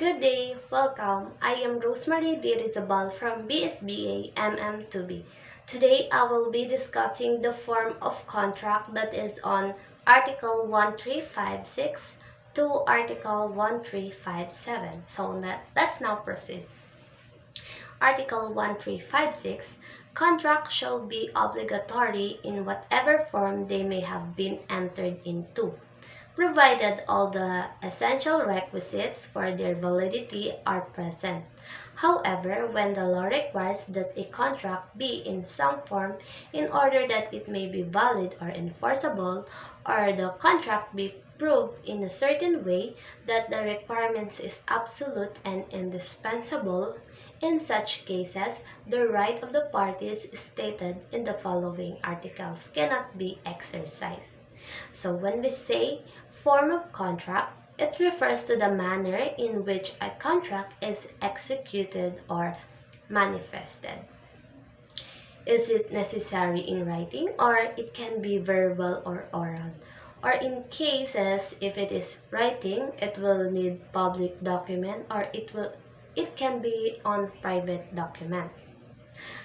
Good day, welcome. I am Rosemary Dirizabal from BSBA MM2B. Today I will be discussing the form of contract that is on Article 1356 to Article 1357. Let's now proceed. Article 1356, contracts shall be obligatory in whatever form they may have been entered into, provided all the essential requisites for their validity are present. However, when the law requires that a contract be in some form in order that it may be valid or enforceable, or the contract be proved in a certain way that the requirements is absolute and indispensable, in such cases, the right of the parties stated in the following articles cannot be exercised. So when we say form of contract, it refers to the manner in which a contract is executed or manifested. Is it necessary in writing, or it can be verbal or oral? Or in cases, if it is writing, it will need public document, or it can be on private document.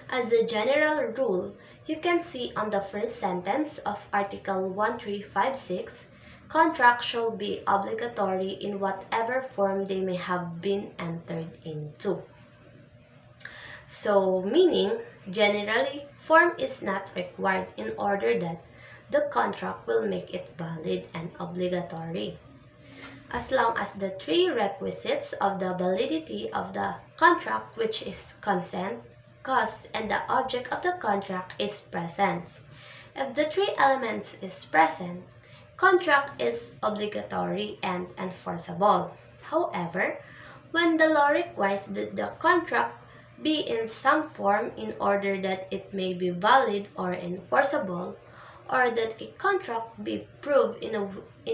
As a general rule, you can see on the first sentence of Article 1356, contracts shall be obligatory in whatever form they may have been entered into. So, meaning, generally, form is not required in order that the contract will make it valid and obligatory. As long as the three requisites of the validity of the contract, which is consent, cost, and the object of the contract is present. If the three elements is present, contract is obligatory and enforceable. However, when the law requires that the contract be in some form in order that it may be valid or enforceable, or that a contract be proved in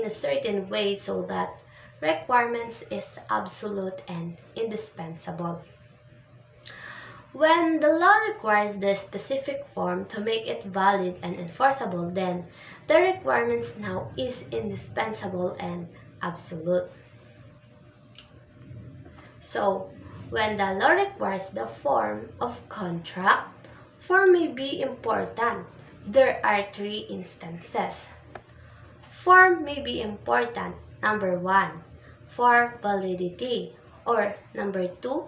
a certain way so that requirements is absolute and indispensable. When the law requires the specific form to make it valid and enforceable, then the requirements now is indispensable and absolute. So, when the law requires the form of contract, form may be important. There are three instances. Form may be important. Number 1, for validity, or number 2,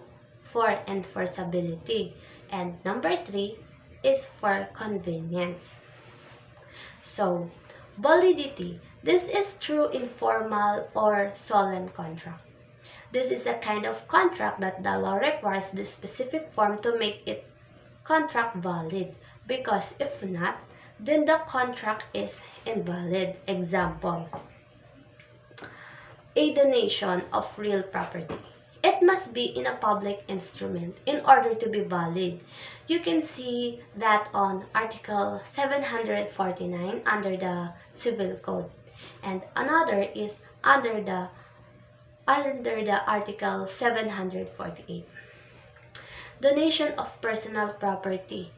for enforceability, and number 3 is for convenience. So, validity. This is true informal or solemn contract. This is a kind of contract that the law requires the specific form to make it contract valid, because if not, then the contract is invalid. Example, a donation of real property. It must be in a public instrument in order to be valid. You can see that on Article 749 under the Civil Code, and another is under the Article 748. Donation of personal property.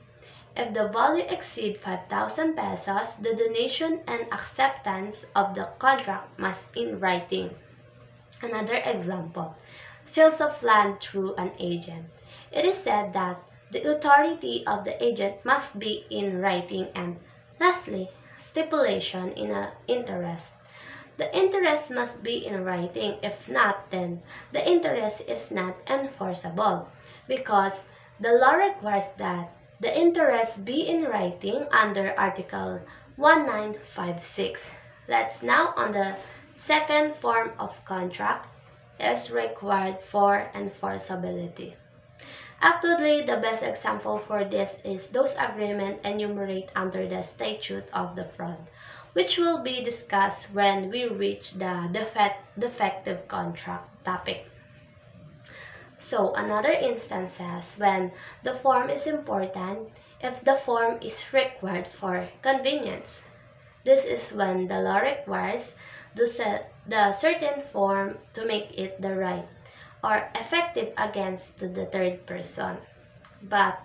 If the value exceeds 5,000 pesos, the donation and acceptance of the contract must in writing. Another example, sales of land through an agent. It is said that the authority of the agent must be in writing, and lastly, stipulation in an interest. The interest must be in writing. If not, then the interest is not enforceable, because the law requires that the interest be in writing under Article 1956. Let's now on the second form of contract is required for enforceability. Actually, the best example for this is those agreements enumerated under the statute of the fraud, which will be discussed when we reach the defective contract topic. So, another instances when the form is important if the form is required for convenience. This is when the law requires the certain form to make it the right or effective against the third person. But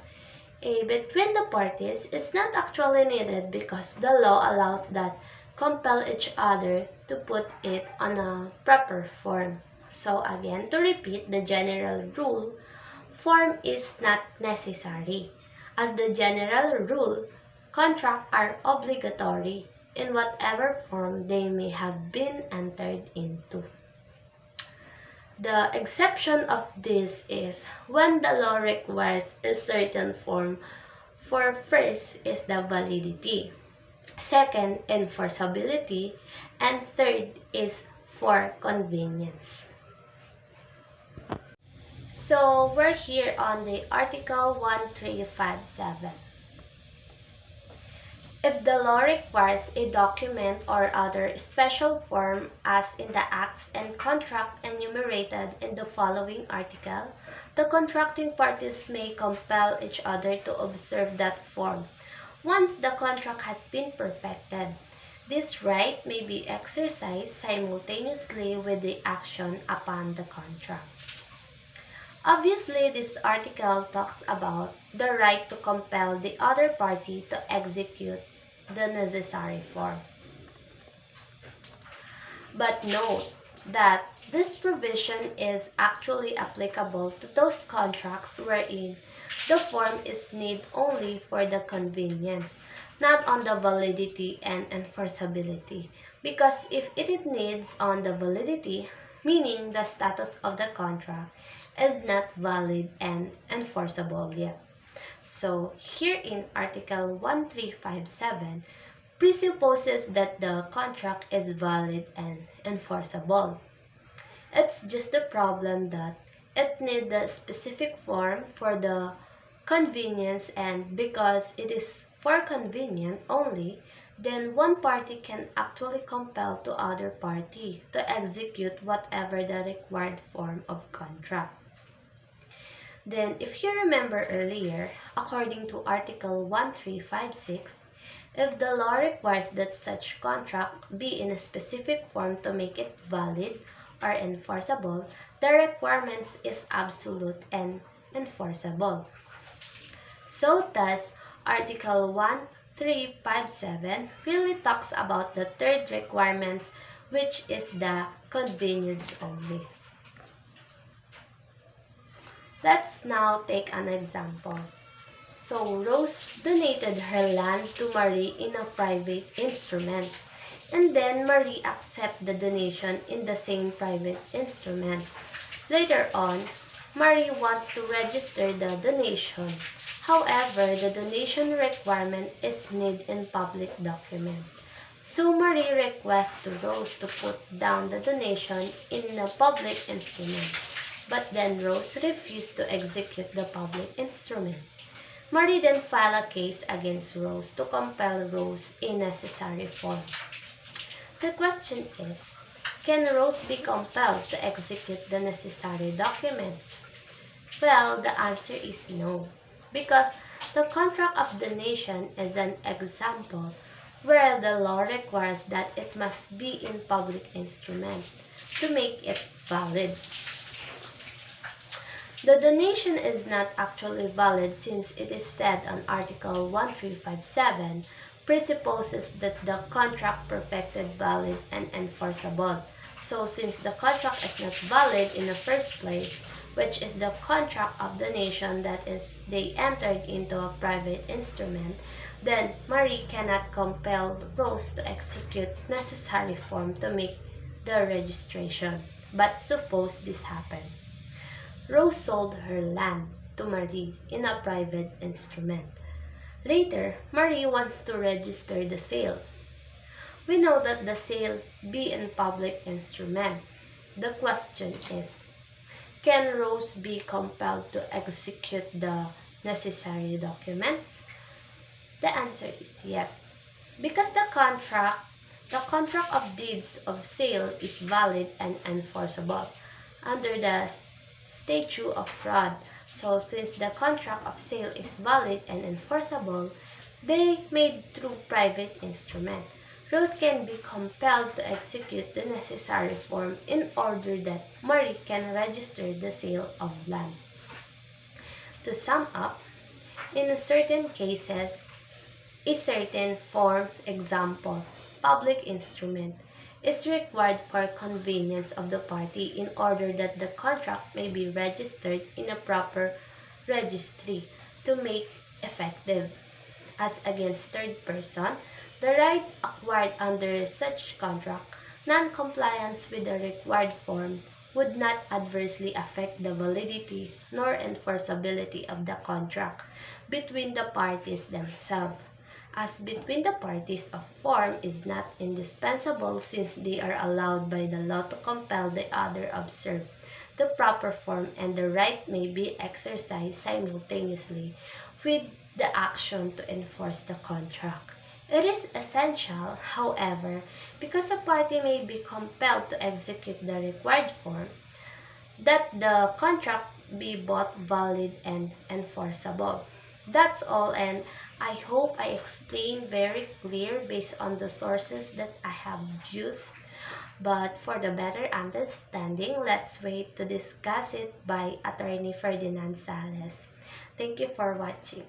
between the parties is not actually needed, because the law allows that compel each other to put it on a proper form. So again, to repeat the general rule, form is not necessary. As the general rule, contracts are obligatory in whatever form they may have been entered into. The exception of this is when the law requires a certain form for first is the validity, second, enforceability, and third is for convenience. So we're here on the Article 1357. If the law requires a document or other special form as in the acts and contract enumerated in the following article, the contracting parties may compel each other to observe that form. Once the contract has been perfected, this right may be exercised simultaneously with the action upon the contract. Obviously, this article talks about the right to compel the other party to execute the necessary form. But note that this provision is actually applicable to those contracts wherein the form is need only for the convenience, not on the validity and enforceability. Because if it needs on the validity, meaning the status of the contract is not valid and enforceable yet. So here in Article 1357 presupposes that the contract is valid and enforceable. It's just the problem that it needs the specific form for the convenience, and because it is for convenient only, then one party can actually compel to other party to execute whatever the required form of contract. Then, if you remember earlier, according to Article 1356, if the law requires that such contract be in a specific form to make it valid or enforceable, the requirements is absolute and enforceable. So thus, Article 1357 really talks about the third requirements, which is the convenience only. Let's now take an example. So Rose donated her land to Marie in a private instrument, and then Marie accepted the donation in the same private instrument. Later on, Marie wants to register the donation. However, the donation requirement is need in public document. So Marie requests to Rose to put down the donation in a public instrument, but then Rose refused to execute the public instrument. Marie then filed a case against Rose to compel Rose a necessary form. The question is, can Rose be compelled to execute the necessary documents? Well, the answer is no, because the contract of donation is an example where the law requires that it must be in public instrument to make it valid. The donation is not actually valid since it is said on Article 1357 presupposes that the contract perfected valid and enforceable. So since the contract is not valid in the first place, which is the contract of donation, that is, they entered into a private instrument, then Marie cannot compel Rose to execute necessary form to make the registration. But suppose this happened. Rose sold her land to Marie in a private instrument. Later, Marie wants to register the sale. We know that the sale be in public instrument. The question is, can Rose be compelled to execute the necessary documents? The answer is yes. Because the contract of deeds of sale is valid and enforceable under the statute of fraud. So since the contract of sale is valid and enforceable, they made through private instrument. Rose can be compelled to execute the necessary form in order that Marie can register the sale of land. To sum up, in certain cases, a certain form, example, public instrument, is required for convenience of the party in order that the contract may be registered in a proper registry to make effective. As against third person, the right acquired under such contract, non-compliance with the required form would not adversely affect the validity nor enforceability of the contract between the parties themselves. As between the parties, a form is not indispensable since they are allowed by the law to compel the other observe the proper form, and the right may be exercised simultaneously with the action to enforce the contract. It is essential, however, because a party may be compelled to execute the required form, that the contract be both valid and enforceable. That's all, and I hope I explained very clear based on the sources that I have used. But for the better understanding, let's wait to discuss it by Attorney Ferdinand Sales. Thank you for watching.